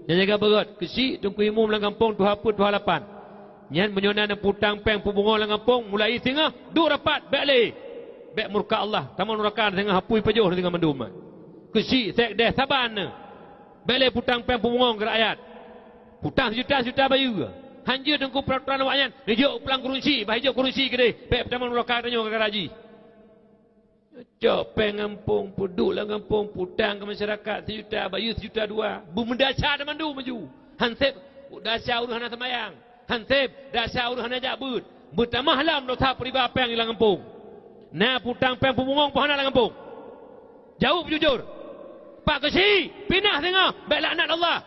Yang jaga berat. Kecil, tunggu imum dalam kampung, tu apa, tu halapan. Yang menyonan dan putang peng pubungo dalam kampung, mulai tengah, dua rapat, baik leh. Baik murka Allah, taman nurakan tengah hapui pajuh tengah mendum. Kecil, tek deh, saban. Baik leh putang peng pubungo ke rakyat. Putang sejuta bayu. Hanjir tengku peraturan awaknya. Nijuk pelang kurunci, bahagia kurunci ke deh. Baik taman nurakan tengah ke raji. Cok pengampung, puduk lah kampung, putang ke masyarakat, sejuta, bayu sejuta dua. Bumendasar dan mandu maju. Hansip, dasar uruhan semayang. Hansip, dasar uruhan ajak bud. Bertamah lam nota peribah peng ilang kampung. Nah putang peng pemungong pohon ilang kampung. Jauh jujur. Pak Kesi, pindah tengah, baik laknat Allah.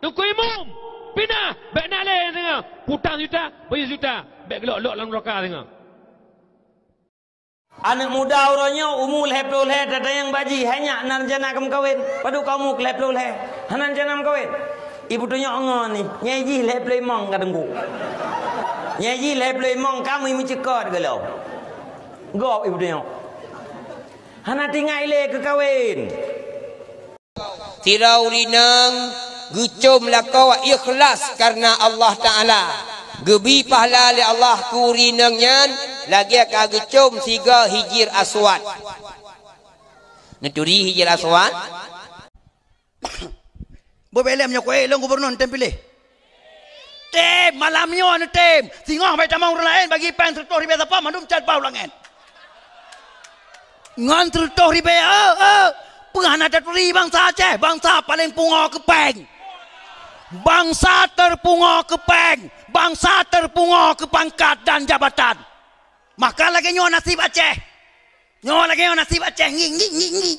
Tunggu imum, pindah, baik nak leh tengah. Putang sejuta, bayu sejuta, baik gelok-gelok dalam neraka tengah. Anak muda orangnya umur lepul he ada yang baji hanya nan jana kam kawin padu kamu lepul he hanan jana kawin ibu tunya ongo ni nyaji lepul mong kadengku nyaji lepul mong kamu imi cekot galau gop ibu tunya hanan tinggal ile ke kawin tirau rinang gucum lakau ikhlas karena Allah Taala gebi pahala li Allah ku rinang nyan lagi kagecum siga hijir aswad. Neturi hijir aswad. Bobelem nya koe long gubernur tem pilih. Tem malamnya anu tem. Singoh bae tamang orang lain bagi pen tertoh ribe apa mandum cat bau langen. Ngan tertoh ribe penghana daturi bangsa Aceh, bangsa paling pungo kepeng. Bangsa terpungo kepeng, bangsa terpungo ke pangkat dan jabatan. Maka lagi nyawa nasib Aceh. Nyawa lagi nyawa nasib Aceh. Ngi.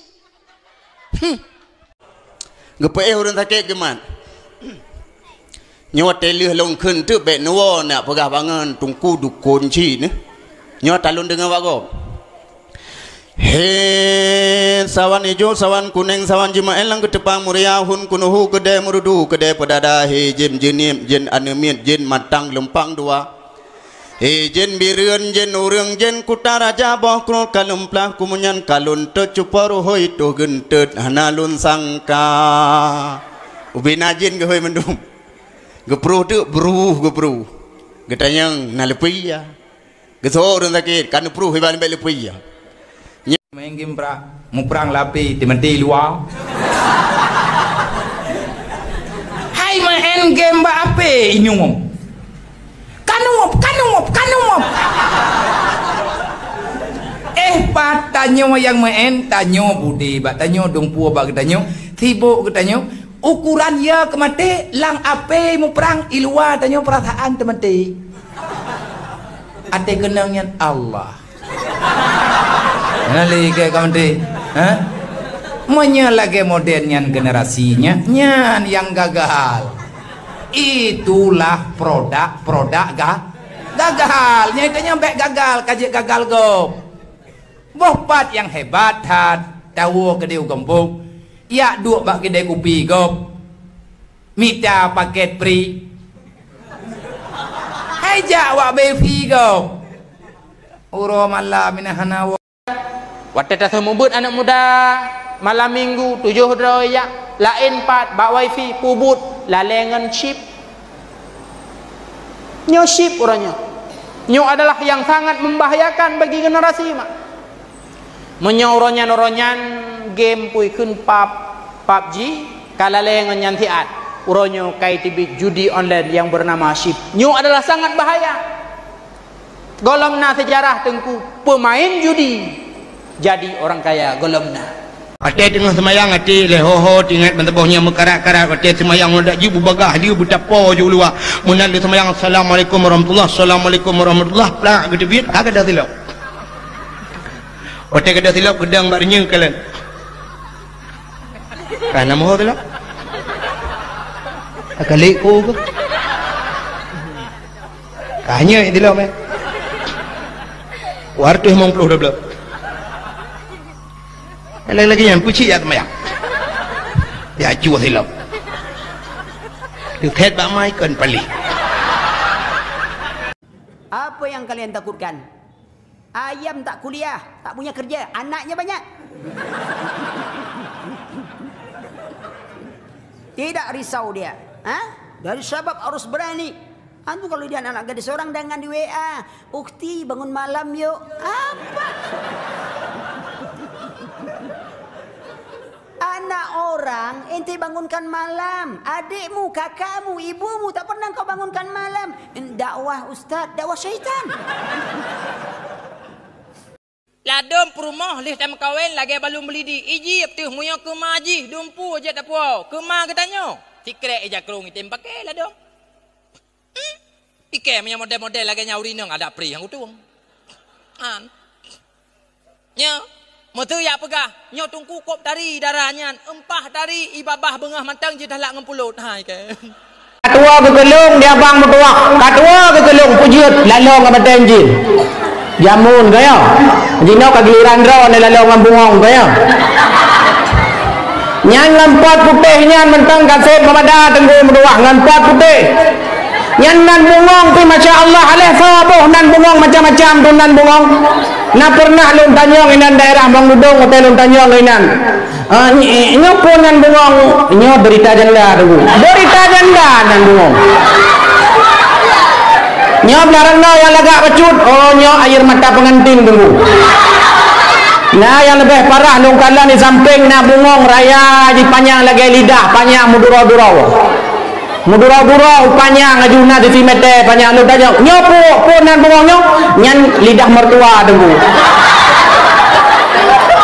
Gepe orang sakit keman. Nyawa telih long kun tu bet nuwa nak pegah bangan tungku dukun ci ni. Nyawa talun dengan wago. He sawan hijau, sawan kuning, sawan jemaah lang ketepang muriahun kunuhu kedai murudu kedai pedada he jin jenim jin anemit jin matang lempang dua. Jen bireun jen urang jen kuta raja boh krol kalumplah kumunyan kalun tercupar hoi to gentet hanalun sangka ubina jen ge hoi mendum gepruh tu beruh gepruh getanyang nalepi ya geso urang sakit kan pruh hiban bel lepi ya main game mu perang lapi di menti luar hai main game ba ape inyum kanumop pat tanyo yang main tanyo budi bak tanyo dongpu bak tanyo sibuk tanyo ukuran ya kemate lang ape mu perang ilua tanyo perasaan temati ate kenangnya Allah nali ke kemate menyalage modernnya generasinya nyan yang gagal itulah produk gagal nya itu nyampe gagal kajik gagal go bopat yang hebat tahu kedai gembung ya dua bak kedai kopi go minta paket free hai jawab befi go uro malam minahana waktu tersebut anak muda malam minggu 7 raya lain 4 bak wifi pubut lalengan chip nyo chip orangnya nyo adalah yang sangat membahayakan bagi generasi mak menyoronyan game pui kun PUBG kalalengan nyantiat uronyo kai tibik judi online yang bernama chip nyo adalah sangat bahaya golomna sejarah tengku pemain judi jadi orang kaya golomna ate tengah semayang ate lehoho tingat mentebohnya mekarat-karat ate semayang ndak jibu bagah dia betapo je luar munan dia semayang assalamualaikum warahmatullahi plak gede bit kagak ada silap ate kada silap gedang barnya kalian kan nama ho silap akalik ko ke kanya silap wartu hemong puluh double lagi yang puci ya teman ya jual silap dikhet bak mai kan pali apa yang kalian takutkan ayam tak kuliah tak punya kerja anaknya banyak Tidak risau dia. Dari sebab harus berani. Antum kalau dia anak gadis orang dengan di WA, "Ukti bangun malam yuk." Apa? Anak orang ente bangunkan malam, adikmu, kakakmu, ibumu tak pernah kau bangunkan malam. Dakwah ustaz, dakwah syaitan. Ladom perumah lih tam kawin lagi balum belidi. Iji tu muyo ke maji dumpu je tak puau. Ke ma ke tanyo. Tikrek eja kerung item pakai ladom. Ikem yang model-model lagi nyauri nang ada pri yang utung. Nya Motu ya pegah, nyo tungku kop dari darahnya, empah dari ibabah bengah matang je dah lak ngempulut. Hai ke. Katua ke gelung dia bang bertuak. Katua ke gelung pujut lalong ke matang jin. Jamun kaya. Jino ke giliran ro ne lalong ngam bungong kaya. Nyan lampat putih nyan mentang kasep mamada tenggu bertuak lampat putih. Nyan nan bungong tu masya-Allah aleh sawabuh nan bungong macam-macam tu nan bungong. Na pernah lun tanyong inan daerah Bang Dudung hotel lun tanyong inan. Nyo pun nan bungong nyo berita janda tu. Berita janda nan bungong. Nyo belarang no yang lagak pecut. Oh nyo air mata pengantin tunggu. Nah yang lebih parah nung kala di samping na bungong raya di panjang lagi lidah panjang mudura-dura. Mudura-dura panjang ajuna di mete panjang lu tanya nyo pun nan bungong nyo nyan lidah mertua tunggu.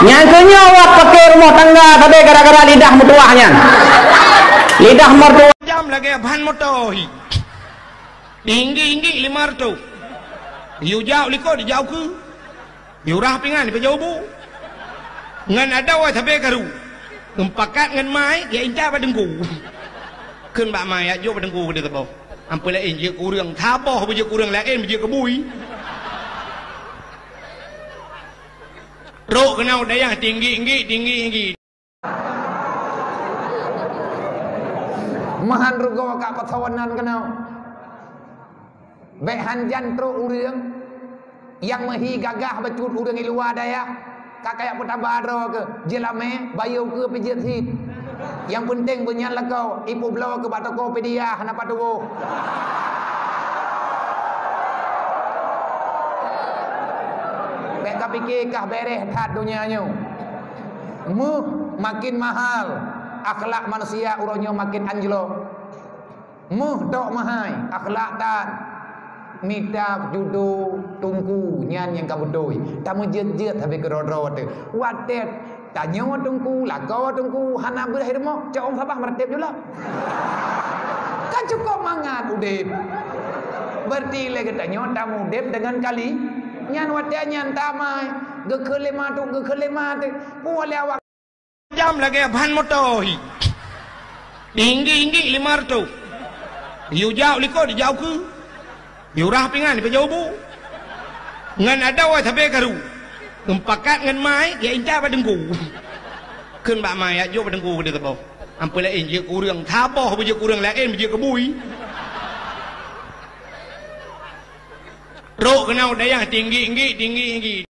Nyan kenyo wak pakai rumah tangga tapi gara-gara lidah mertuanya. Lidah mertua jam lagi bahan motohi. Tinggi 500. Yu jauh liko di jauh ke. Yu rah pingan di jauh bu. Ngan ada wa tapi karu. Kempakat ngan mai ya inca padengku. Keun bak mai ya jo padengku ke dekat bawah. Ampun lain je kurang thaboh je kurang lain je kebui. Rok kenau daya tinggi. Mahan rugo kak pertawanan kenau. Baik hanjan teruk urang yang mahi gagah becut urang di luar daya. Kakak putabaro ke jelame bayu ke pijit hit. Yang penting bernyala kau ibu belau ke batoko pedia kenapa tu? Mereka fikir kah bereh tat dunianya. Makin mahal akhlak manusia uronyo makin anjlok. Dok mahai akhlak tat. Mita judo tungku nyan yang kabudoi. Tamu jet tapi kerodro tu. Watet tanya tungku lakau tungku hana berakhir mo. Cak om sabah mertep jula. Kan cukup mangat udip. Berarti lagi tanya tamu udip dengan kali. Nyan watet nyan tamai. Gekelema tu. Boleh awak. Jam lagi bahan motohi. Tinggi 500. Yu jauh liko di jauh ke. Yu rah pingan di jauh bu. Ngan ada wa tapi karu. Kempakat ngan mai ya inca padengku. Keun bak mai ya jo padengku ke dekat bawah. Ampun lain je kurang thaboh je kurang lain je kebui. Rok kenau daya tinggi.